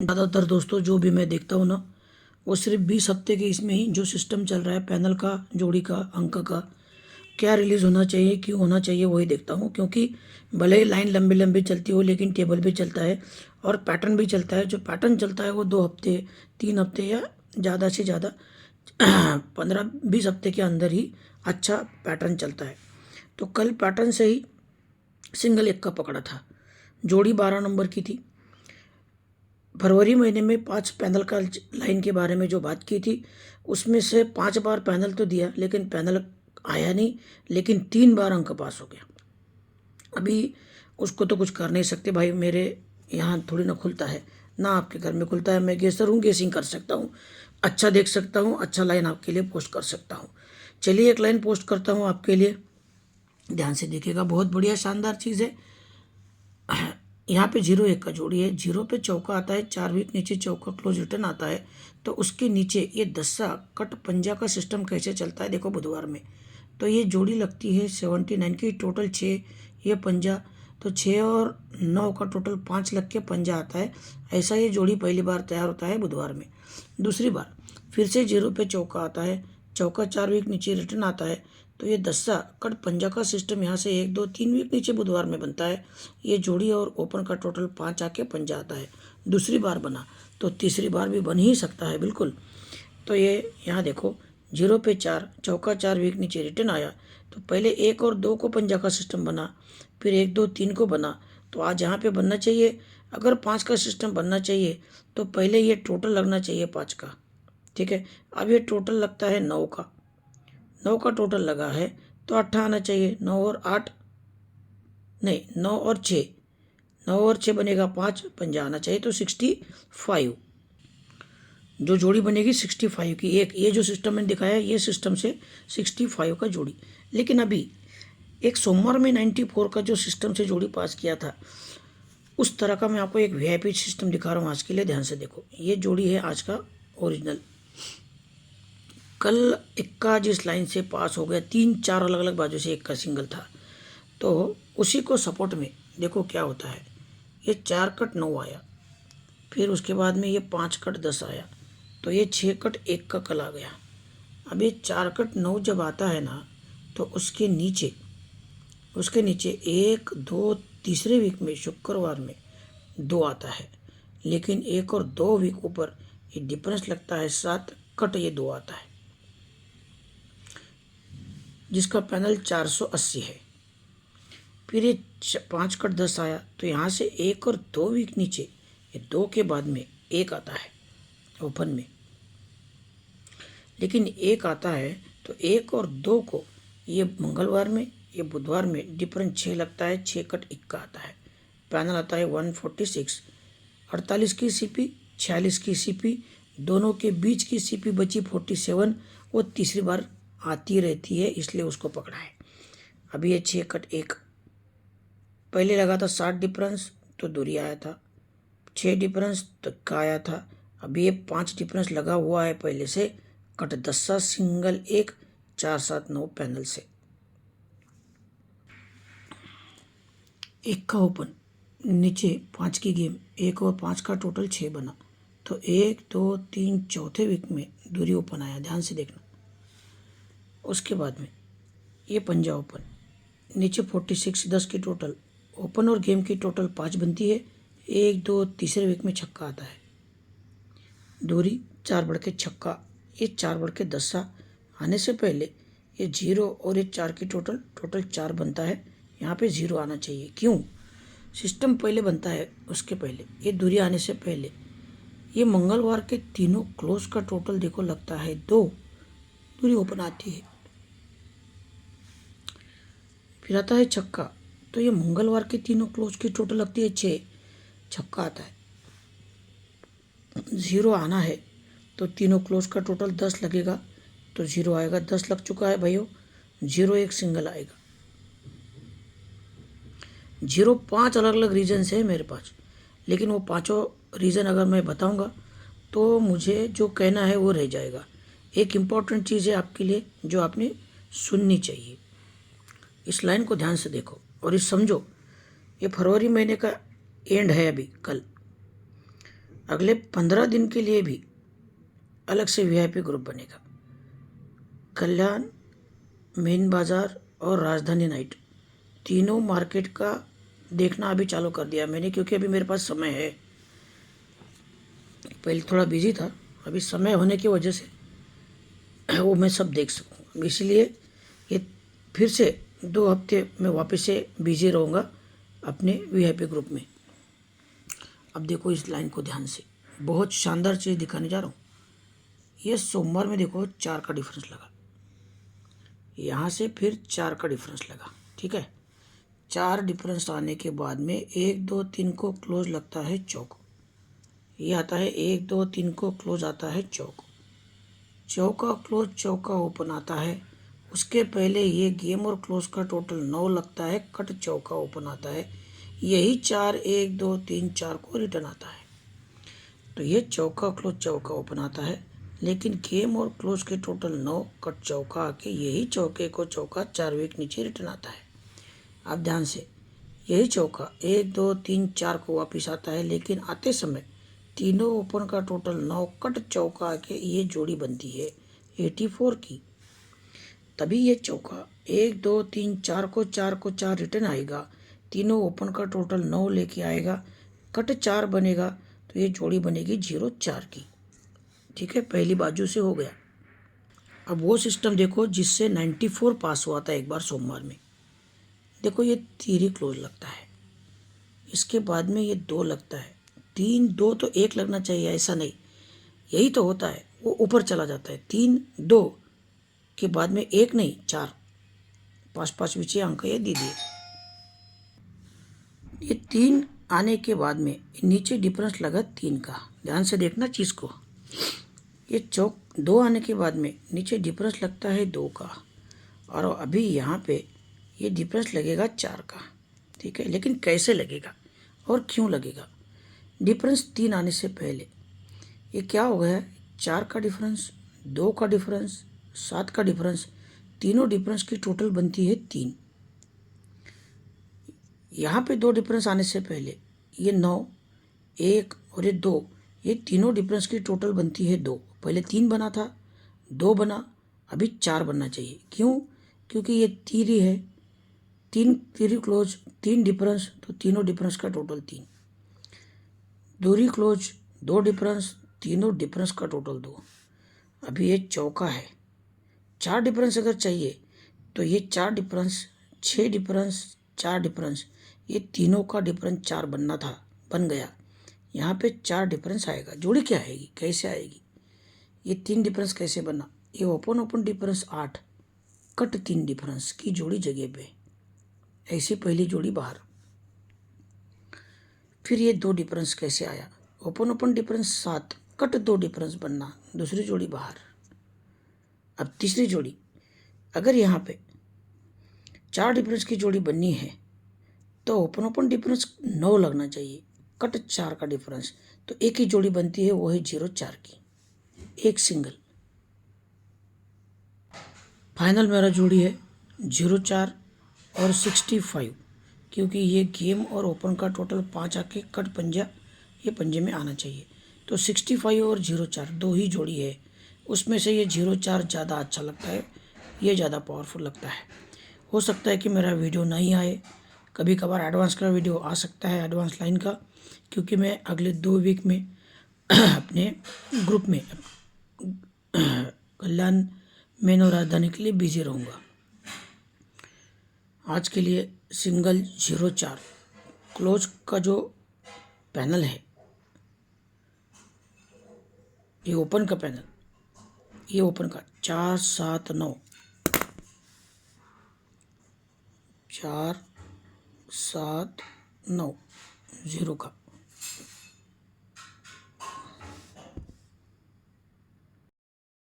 ज़्यादातर दोस्तों जो भी मैं देखता हूँ ना, वो सिर्फ 20 हफ्ते के इसमें ही जो सिस्टम चल रहा है पैनल का, जोड़ी का, अंक का क्या रिलीज़ होना चाहिए, क्यों होना चाहिए, वही देखता हूँ। क्योंकि भले ही लाइन लंबी लंबी चलती हो लेकिन टेबल भी चलता है और पैटर्न भी चलता है। जो पैटर्न चलता है वो 2 हफ्ते, 3 हफ्ते या ज़्यादा से ज़्यादा 15-20 हफ्ते के अंदर ही अच्छा पैटर्न चलता है। तो कल पैटर्न से ही सिंगल एक का पकड़ा था, जोड़ी 12 नंबर की थी। फरवरी महीने में 5 पैनल का लाइन के बारे में जो बात की थी, उसमें से 5 बार पैनल तो दिया लेकिन पैनल आया नहीं, लेकिन 3 बार अंक पास हो गया। अभी उसको तो कुछ कर नहीं सकते भाई, मेरे यहाँ थोड़ी ना खुलता है, ना आपके घर में खुलता है। मैं गेसर हूँ, गेसिंग कर सकता हूँ, अच्छा देख सकता हूँ, अच्छा लाइन आपके लिए पोस्ट कर सकता हूँ। चलिए एक लाइन पोस्ट करता हूँ आपके लिए, ध्यान से देखिएगा, बहुत बढ़िया शानदार चीज़ है। यहाँ पे 0-1 का जोड़ी है, 0 पे चौका आता है, 4 वीक नीचे चौका क्लोज रिटर्न आता है, तो उसके नीचे ये दस्सा कट पंजा का सिस्टम कैसे चलता है देखो बुधवार में। तो ये जोड़ी लगती है 79 की, टोटल 6, ये पंजा, तो 6 और 9 का टोटल 5 लग के पंजा आता है। ऐसा ये जोड़ी पहली बार तैयार होता है बुधवार में। दूसरी बार फिर से 0 पे चौका आता है, चौका 4 वीक नीचे रिटर्न आता है, तो ये दस्सा कट पंजा का सिस्टम यहाँ से 1, 2, 3 वीक नीचे बुधवार में बनता है। ये जोड़ी और ओपन का टोटल 5 आके पंजा आता है। दूसरी बार बना तो तीसरी बार भी बन ही सकता है बिल्कुल। तो ये यहाँ देखो 0 पे 4, चौका 4 वीक नीचे रिटर्न आया, तो पहले 1 और 2 को पंजा का सिस्टम बना, फिर 1, 2, 3 को बना, तो आज यहाँ पे बनना चाहिए। अगर 5 का सिस्टम बनना चाहिए तो पहले ये टोटल लगना चाहिए 5 का, ठीक है। अब ये टोटल लगता है 9 का, 9 का टोटल लगा है तो 8 आना चाहिए। 9 और 8 नहीं, 9 और 6, 9 और 6 बनेगा 5, पंजा आना चाहिए, तो 65 जो जोड़ी बनेगी 65 की। एक ये जो सिस्टम मैंने दिखाया, ये सिस्टम से 65 का जोड़ी। लेकिन अभी एक सोमवार में 94 का जो सिस्टम से जोड़ी पास किया था, उस तरह का मैं आपको एक वीआईपी सिस्टम दिखा रहा हूँ आज के लिए, ध्यान से देखो। ये जोड़ी है आज का ओरिजिनल। कल इक्का जिस लाइन से पास हो गया, 3-4 अलग अलग बाजू से एक का सिंगल था, तो उसी को सपोर्ट में देखो क्या होता है। ये 4 कट 9 आया, फिर उसके बाद में ये 5 कट 10 आया, तो ये 6 कट 1 का कल आ गया। अब ये 4 कट 9 जब आता है ना, तो उसके नीचे 1, 2, तीसरे वीक में शुक्रवार में 2 आता है, लेकिन 1 और 2 वीक ऊपर ये डिफरेंस लगता है 7 कट, ये 2 आता है, जिसका पैनल 480 है। फिर ये 5 कट 10 आया, तो यहाँ से 1 और 2 वीक नीचे ये 2 के बाद में 1 आता है ओपन में, लेकिन 1 आता है तो 1 और 2 को ये मंगलवार में, ये बुधवार में डिफरेंस 6 लगता है, 6 कट 1 का आता है। पैनल आता है 146, 48 की सीपी, 46 की सीपी, दोनों के बीच की सीपी बची 47, वो तीसरी बार आती रहती है, इसलिए उसको पकड़ा है। अभी ये 6 कट 1 पहले लगा था, 60 डिफरेंस तो दूरी आया था, 6 डिफरेंस तो का आया था। अभी ये 5 डिफरेंस लगा हुआ है पहले से, कट 10 सिंगल 1, 4, 7, 9 पैनल से 1 का ओपन, नीचे 5 की गेम, 1 और 5 का टोटल 6 बना, तो 1, 2, 3 चौथे वीक में दूरी ओपन आया, ध्यान से देखना। उसके बाद में ये पंजा ओपन, नीचे 46, 10 की टोटल ओपन और गेम की टोटल 5 बनती है। 1, 2 तीसरे वीक में छक्का आता है, दूरी 4 बढ़ के छक्का, ये 4 बढ़ के 10 आने से पहले ये 0 और ये 4 की टोटल 4 बनता है। यहाँ पे 0 आना चाहिए, क्यों? सिस्टम पहले बनता है, उसके पहले ये दूरी आने से पहले ये मंगलवार के तीनों क्लोज का टोटल देखो लगता है 2, दूरी ओपन आती है, फिर आता है छक्का, तो ये मंगलवार के तीनों क्लोज की टोटल लगती है 6, छक्का आता है, 0 आना है तो तीनों क्लोज का टोटल 10 लगेगा, तो 0 आएगा, 10 लग चुका है भाइयों। 0 एक सिंगल आएगा, 0 5 अलग अलग रीजन्स है मेरे पास, लेकिन वो पांचों रीज़न अगर मैं बताऊंगा तो मुझे जो कहना है वो रह जाएगा। एक इम्पॉर्टेंट चीज़ है आपके लिए जो आपने सुननी चाहिए, इस लाइन को ध्यान से देखो और इस समझो। ये फरवरी महीने का एंड है अभी कल, अगले 15 दिन के लिए भी अलग से वीआईपी ग्रुप बनेगा। कल्याण, मेन बाज़ार और राजधानी नाइट तीनों मार्केट का देखना अभी चालू कर दिया मैंने, क्योंकि अभी मेरे पास समय है। पहले थोड़ा बिजी था, अभी समय होने की वजह से वो मैं सब देख सकूँ। इसीलिए ये फिर से 2 हफ्ते में वापस से बिजी रहूँगा अपने वीआईपी ग्रुप में। अब देखो इस लाइन को ध्यान से, बहुत शानदार चीज़ दिखाने जा रहा हूँ। ये सोमवार में देखो 4 का डिफरेंस लगा, यहाँ से फिर 4 का डिफरेंस लगा, ठीक है। 4 डिफरेंस आने के बाद में 1 2 3 को क्लोज लगता है चौक, ये आता है 1 2 3 को क्लोज आता है चौक, चौका क्लोज चौका ओपन आता है। उसके पहले ये गेम और क्लोज का टोटल 9 लगता है, कट चौका ओपन आता है। यही 4 1 2 3 4 को रिटर्न आता है। तो ये चौका क्लोज चौका ओपन आता है, लेकिन गेम और क्लोज के टोटल 9 कट चौका आके यही चौके को चौका 4 वीक नीचे रिटर्न आता है। अब ध्यान से, यही चौका 1 2 3 4 को वापस आता है, लेकिन आते समय तीनों ओपन का टोटल 9 कट चौका आके ये जोड़ी बनती है 84 की। तभी ये चौका 1 2 3 4 को 4 रिटर्न आएगा, तीनों ओपन का टोटल 9 लेके आएगा, कट 4 बनेगा, तो ये जोड़ी बनेगी 0 4 की, ठीक है। पहली बाजू से हो गया। अब वो सिस्टम देखो जिससे 94 पास हुआ था एक बार सोमवार में। देखो ये 3 ही क्लोज लगता है, इसके बाद में ये 2 लगता है, 3 2 तो 1 लगना चाहिए, ऐसा नहीं, यही तो होता है, वो ऊपर चला जाता है। 3 2 के बाद में 1 नहीं 4, 5 5 विषय अंक ये दे दिए। ये 3 आने के बाद में नीचे डिफरेंस लगा 3 का, ध्यान से देखना चीज़ को। ये चौक 2 आने के बाद में नीचे डिफरेंस लगता है 2 का, और अभी यहाँ पे ये डिफरेंस लगेगा 4 का, ठीक है। लेकिन कैसे लगेगा और क्यों लगेगा? डिफरेंस 3 आने से पहले ये क्या हो गया है, 4 का डिफरेंस, 2 का डिफरेंस, 7 का डिफरेंस, तीनों डिफरेंस की टोटल बनती है 3। यहाँ पे 2 डिफरेंस आने से पहले ये 9 1 और ये 2, ये तीनों डिफरेंस की टोटल बनती है 2। पहले 3 बना था, 2 बना, अभी 4 बनना चाहिए। क्यों? क्योंकि ये 3 ही है, 3 क्लोज 3 डिफरेंस, तो तीनों डिफरेंस का टोटल 3, 2 क्लोज 2 डिफरेंस, तीनों डिफरेंस का टोटल 2। अभी ये चौका है, 4 डिफरेंस अगर चाहिए तो ये 4 डिफरेंस, 6 डिफरेंस, 4 डिफरेंस, ये तीनों का डिफरेंस 4 बनना था, बन गया। यहाँ पे 4 डिफरेंस आएगा, जोड़ी क्या आएगी, कैसे आएगी? ये 3 डिफरेंस कैसे बना, ये open open difference 8, cut 3 difference की जोड़ी जगह पे, ऐसी पहली जोड़ी बाहर। फिर ये 2 डिफरेंस कैसे आया, open open difference 7, cut 2 difference बनना, दूसरी जोड़ी बाहर। अब तीसरी जोड़ी, अगर यहाँ पे 4 डिफरेंस की जोड़ी बननी है तो ओपन ओपन डिफरेंस 9 लगना चाहिए, कट 4 का डिफरेंस, तो एक ही जोड़ी बनती है, वो है 0 4 की, एक सिंगल। फाइनल मेरा जोड़ी है 0 4 और 65, क्योंकि ये गेम और ओपन का टोटल 5 आके कट पंजा ये पंजे में आना चाहिए। तो 65 और 0 4 2 ही जोड़ी है, उसमें से ये 0 4 ज़्यादा अच्छा लगता है, ये ज़्यादा पावरफुल लगता है। हो सकता है कि मेरा वीडियो नहीं आए, कभी कभार एडवांस का वीडियो आ सकता है, एडवांस लाइन का, क्योंकि मैं अगले 2 वीक में अपने ग्रुप में कल्याण मेन और राजधानी के लिए बिजी रहूँगा। आज के लिए सिंगल 0 4 क्लोज का जो पैनल है, ये ओपन का पैनल, ये ओपन का 4 7 9, 4 7 9 0 का